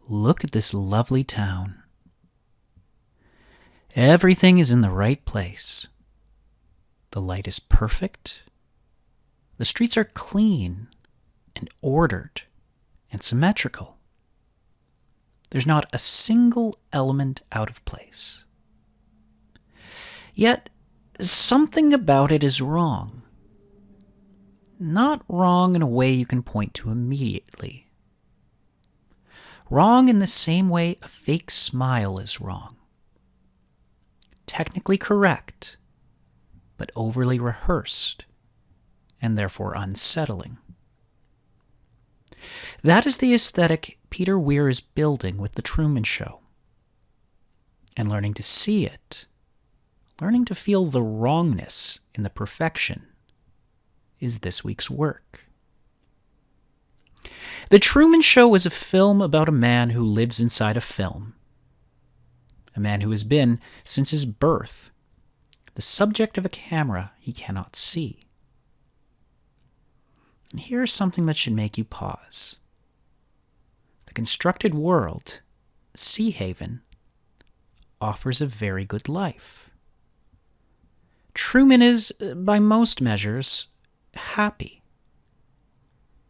Look at this lovely town. Everything is in the right place. The light is perfect. The streets are clean and ordered and symmetrical. There's not a single element out of place. Yet, something about it is wrong. Not wrong in a way you can point to immediately. Wrong in the same way a fake smile is wrong. Technically correct, but overly rehearsed, and therefore unsettling. That is the aesthetic Peter Weir is building with The Truman Show. And learning to see it, learning to feel the wrongness in the perfection, is this week's work. The Truman Show is a film about a man who lives inside a film. A man who has been, since his birth, the subject of a camera he cannot see. And here's something that should make you pause. The constructed world, Sea Haven, offers a very good life. Truman is, by most measures, happy.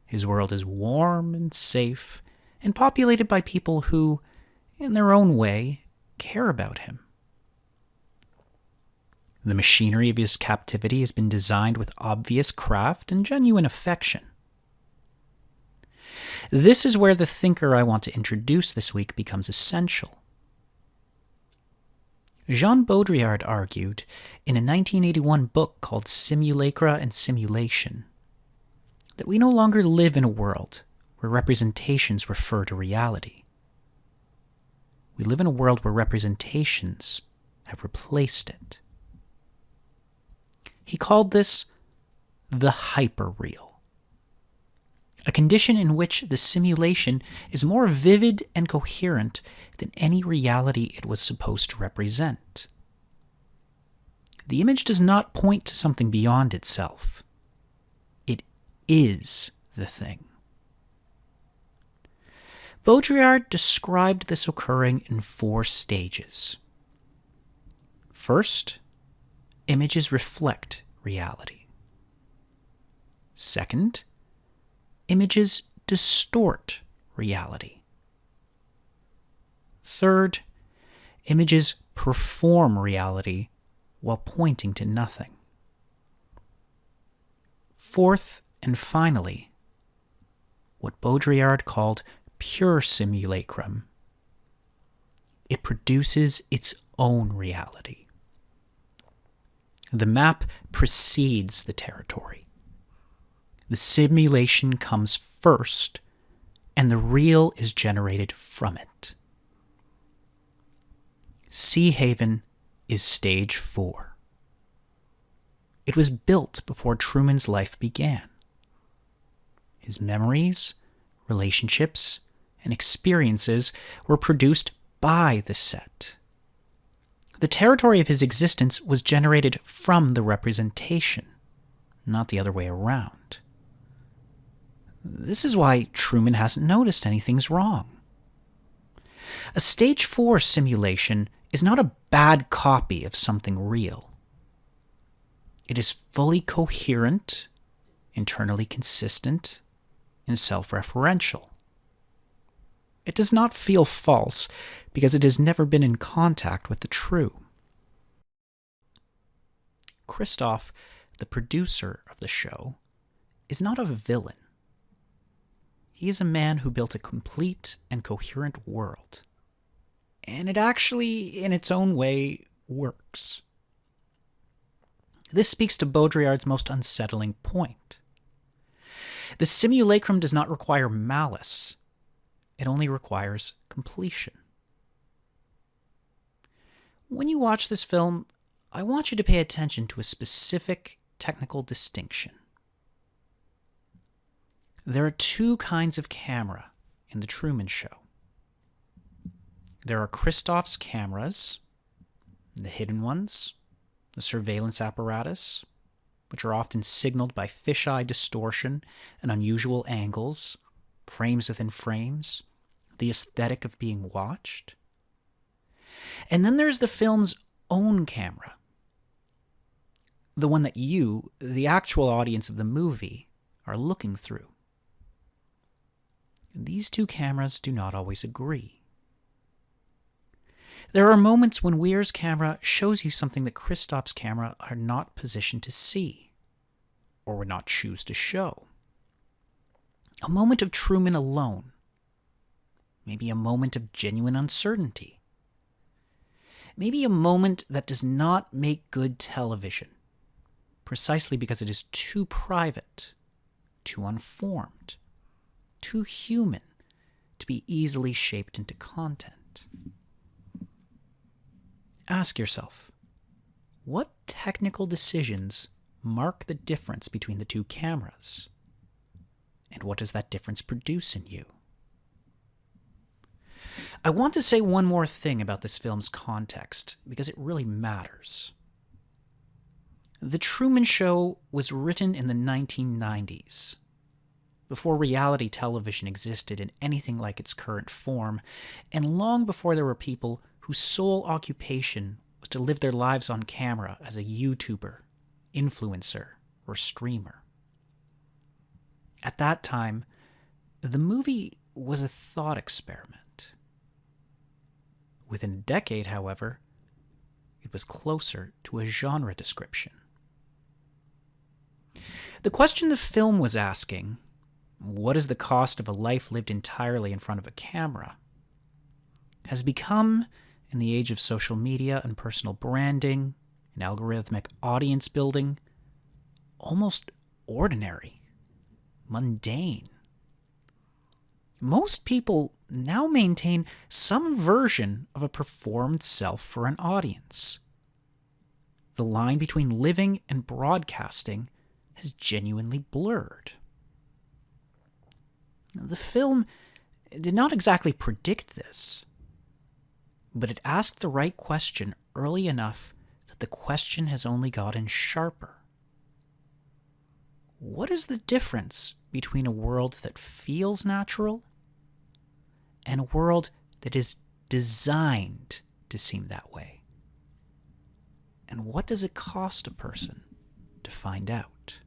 His world is warm and safe and populated by people who, in their own way, care about him. The machinery of his captivity has been designed with obvious craft and genuine affection. This is where the thinker I want to introduce this week becomes essential. Jean Baudrillard argued in a 1981 book called Simulacra and Simulation that we no longer live in a world where representations refer to reality. We live in a world where representations have replaced it. He called this the hyperreal, a condition in which the simulation is more vivid and coherent than any reality it was supposed to represent. The image does not point to something beyond itself. It is the thing. Baudrillard described this occurring in 4 stages. First, images reflect reality. Second, images distort reality. Third, images perform reality while pointing to nothing. Fourth, and finally, what Baudrillard called pure simulacrum. It produces its own reality. The map precedes the territory. The simulation comes first, and the real is generated from it. Sea Haven is stage 4. It was built before Truman's life began. His memories, relationships, and experiences were produced by the set. The territory of his existence was generated from the representation, not the other way around. This is why Truman hasn't noticed anything's wrong. A stage 4 simulation is not a bad copy of something real. It is fully coherent, internally consistent, and self-referential. It does not feel false because it has never been in contact with the true. Christoph, the producer of the show, is not a villain. He is a man who built a complete and coherent world. And it actually, in its own way, works. This speaks to Baudrillard's most unsettling point. The simulacrum does not require malice. It only requires completion. When you watch this film, I want you to pay attention to a specific technical distinction. There are 2 kinds of camera in The Truman Show. There are Christoph's cameras, the hidden ones, the surveillance apparatus, which are often signaled by fisheye distortion and unusual angles, frames within frames, the aesthetic of being watched. And then there's the film's own camera, the one that you, the actual audience of the movie, are looking through. These two cameras do not always agree. There are moments when Weir's camera shows you something that Christoph's camera are not positioned to see, or would not choose to show. A moment of Truman alone. Maybe a moment of genuine uncertainty. Maybe a moment that does not make good television, precisely because it is too private, too unformed, too human to be easily shaped into content. Ask yourself, what technical decisions mark the difference between the two cameras? And what does that difference produce in you? I want to say one more thing about this film's context, because it really matters. The Truman Show was written in the 1990s, before reality television existed in anything like its current form, and long before there were people whose sole occupation was to live their lives on camera as a YouTuber, influencer, or streamer. At that time, the movie was a thought experiment. Within a decade, however, it was closer to a genre description. The question the film was asking, what is the cost of a life lived entirely in front of a camera, has become, in the age of social media and personal branding and algorithmic audience building, almost ordinary, mundane. Most people now maintain some version of a performed self for an audience. The line between living and broadcasting has genuinely blurred. The film did not exactly predict this, but it asked the right question early enough that the question has only gotten sharper. What is the difference between a world that feels natural and a world that is designed to seem that way? And what does it cost a person to find out?